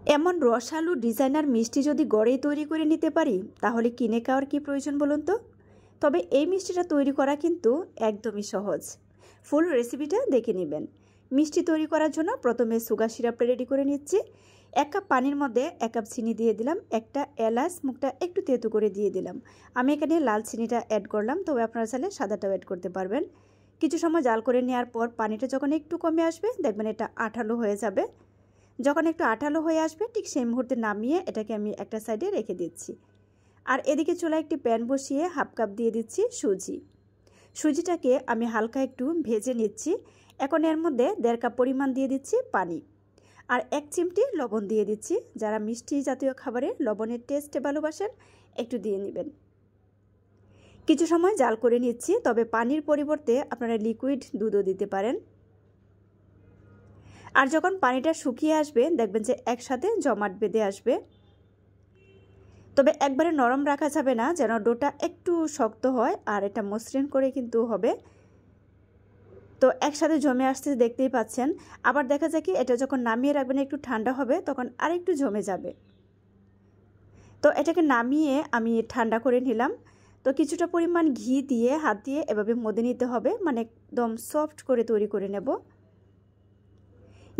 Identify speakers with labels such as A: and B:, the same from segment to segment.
A: এমন রসালো ডিজাইনার মিষ্টি যদি ঘরেই তৈরি করে নিতে পারি তাহলে কিনে খাওয়ার কি প্রয়োজন বলুন তো। তবে এই মিষ্টিটা তৈরি করা কিন্তু একদমই সহজ। ফুল রেসিপিটা দেখে নেবেন। মিষ্টি তৈরি করার জন্য প্রথমে সুগার সিরাপটা রেডি করে নিচ্ছি। 1 কাপ পানির মধ্যে 1 কাপ চিনি দিয়ে দিলাম, একটা এলাচ মুখটা একটু তেঁতু করে দিয়ে দিলাম। আমি এখানে লাল চিনিটা অ্যাড করলাম, তবে আপনারা চাইলে সাদাটাও অ্যাড করতে পারবেন। কিছু সময় জাল করে নেওয়ার পর পানিটা যখন একটু কমে আসবে দেখবেন এটা আঠালো হয়ে যাবে। যখন একটু আঠালো হয়ে আসবে ঠিক সেই মুহূর্তে নামিয়ে এটাকে আমি একটা সাইডে রেখে দিচ্ছি। আর এদিকে চুলায় একটি প্যান বসিয়ে 1/2 কাপ দিয়ে দিচ্ছি সুজি। সুজিটাকে আমি হালকা একটু ভেজে নিচ্ছি। এখন এর মধ্যে 1.5 কাপ পরিমাণ দিয়ে দিচ্ছি পানি, আর 1 চিমটি লবণ দিয়ে দিচ্ছি। যারা মিষ্টি জাতীয় খাবারে লবণের টেস্টে ভালোবাসেন একটু দিয়ে নেবেন। কিছু সময় জাল করে নিচ্ছি, তবে পানির পরিবর্তে আপনারা লিকুইড দুধও দিতে পারেন। আর যখন পানিটা শুকিয়ে আসবে দেখবেন যে একসাথে জমাট বেঁধে আসবে। তবে একবারে নরম রাখা যাবে না, যেন ডোটা একটু শক্ত হয় আর এটা মসৃণ করে কিন্তু হবে। তো একসাথে জমে আসতে দেখতেই পাচ্ছেন। আবার দেখা যায় কি এটা যখন নামিয়ে রাখবেন একটু ঠান্ডা হবে তখন আরেকটু জমে যাবে। তো এটাকে নামিয়ে আমি ঠান্ডা করে নিলাম। তো কিছুটা পরিমাণ ঘি দিয়ে হাত দিয়ে এভাবে মধে নিতে হবে, মানে একদম সফট করে তৈরি করে নেব।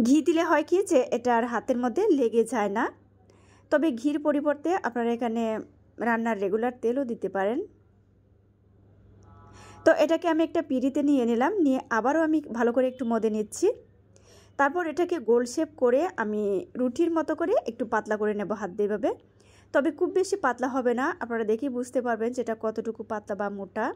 A: ঘি দিলে হয় কি যে এটা আর হাতের মধ্যে লেগে যায় না। তবে ঘির পরিবর্তে আপনারা এখানে রান্নার রেগুলার তেলও দিতে পারেন। তো এটাকে আমি একটা পিঁড়িতে নিয়ে নিলাম, নিয়ে আবারও আমি ভালো করে একটু মধে নিচ্ছি। তারপর এটাকে গোল শেপ করে আমি রুটির মতো করে একটু পাতলা করে নেব হাত দিয়ে এভাবে। তবে খুব বেশি পাতলা হবে না, আপনারা দেখেই বুঝতে পারবেন যেটা কতটুকু পাতলা বা মোটা।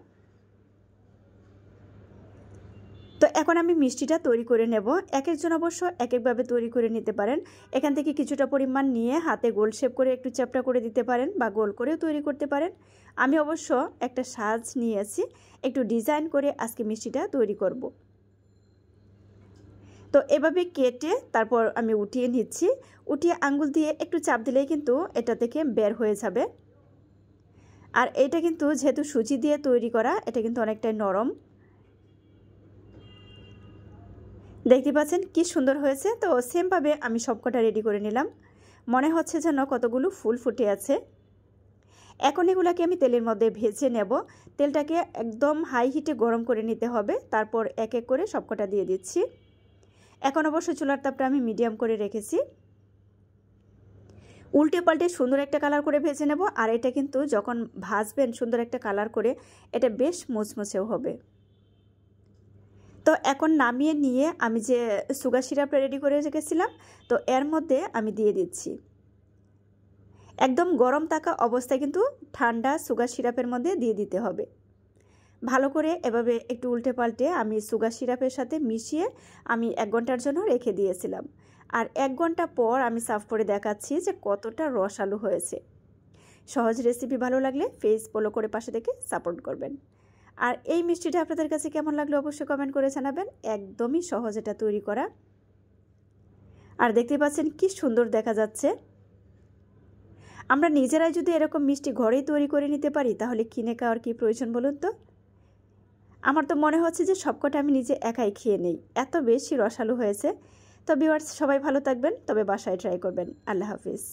A: তো এখন আমি মিষ্টিটা তৈরি করে নেব। এক একজন অবশ্য এক একভাবে তৈরি করে নিতে পারেন। এখান থেকে কিছুটা পরিমাণ নিয়ে হাতে গোল শেপ করে একটু চ্যাপটা করে দিতে পারেন বা গোল করেও তৈরি করতে পারেন। আমি অবশ্য একটা সাজ নিয়েছি, একটু ডিজাইন করে আজকে মিষ্টিটা তৈরি করব। তো এভাবে কেটে তারপর আমি উঠিয়ে নিচ্ছি। উঠিয়ে আঙ্গুল দিয়ে একটু চাপ দিলেই কিন্তু এটা থেকে বের হয়ে যাবে। আর এটা কিন্তু যেহেতু সুজি দিয়ে তৈরি করা, এটা কিন্তু অনেকটাই নরম। দেখতে পাচ্ছেন কি সুন্দর হয়েছে। তো সেমভাবে আমি সবকটা রেডি করে নিলাম। মনে হচ্ছে যেন কতগুলো ফুল ফুটে আছে। এখন এগুলাকে আমি তেলের মধ্যে ভেজে নেব। তেলটাকে একদম হাই হিটে গরম করে নিতে হবে। তারপর এক এক করে সবকটা দিয়ে দিচ্ছি। এখন অবশ্য চুলার তাপটা আমি মিডিয়াম করে রেখেছি। উল্টে পাল্টে সুন্দর একটা কালার করে ভেজে নেব। আর এটা কিন্তু যখন ভাজবেন সুন্দর একটা কালার করে, এটা বেশ মুচমুচেও হবে। তো এখন নামিয়ে নিয়ে আমি যে সুগার সিরাপটা রেডি করে রেখেছিলাম, তো এর মধ্যে আমি দিয়ে দিচ্ছি। একদম গরম থাকা অবস্থায় কিন্তু ঠান্ডা সুগার সিরাপের মধ্যে দিয়ে দিতে হবে। ভালো করে এভাবে একটু উল্টে পাল্টে আমি সুগার সিরাপের সাথে মিশিয়ে আমি 1 ঘন্টার জন্য রেখে দিয়েছিলাম। আর 1 ঘন্টা পর আমি সার্ভ করে দেখাচ্ছি যে কতটা রসালো হয়েছে। সহজ রেসিপি ভালো লাগলে পেজ ফলো করে পাশে থেকে সাপোর্ট করবেন। আর এই মিষ্টিটা আপনাদের কাছে কেমন লাগলো অবশ্যই কমেন্ট করে জানাবেন। একদমই সহজ এটা তৈরি করা। আর দেখতে পাচ্ছেন কি সুন্দর দেখা যাচ্ছে। আমরা নিজেরাই যদি এরকম মিষ্টি ঘরেই তৈরি করে নিতে পারি তাহলে কিনে খাওয়ার কি প্রয়োজন বলুন তো। আমার তো মনে হচ্ছে যে সবকটা আমি নিজে একাই খেয়ে নেই, এত বেশি রসালো হয়েছে। তো ভিউয়ার্স সবাই ভালো থাকবেন, তবে বাসায় ট্রাই করবেন। আল্লাহ হাফিজ।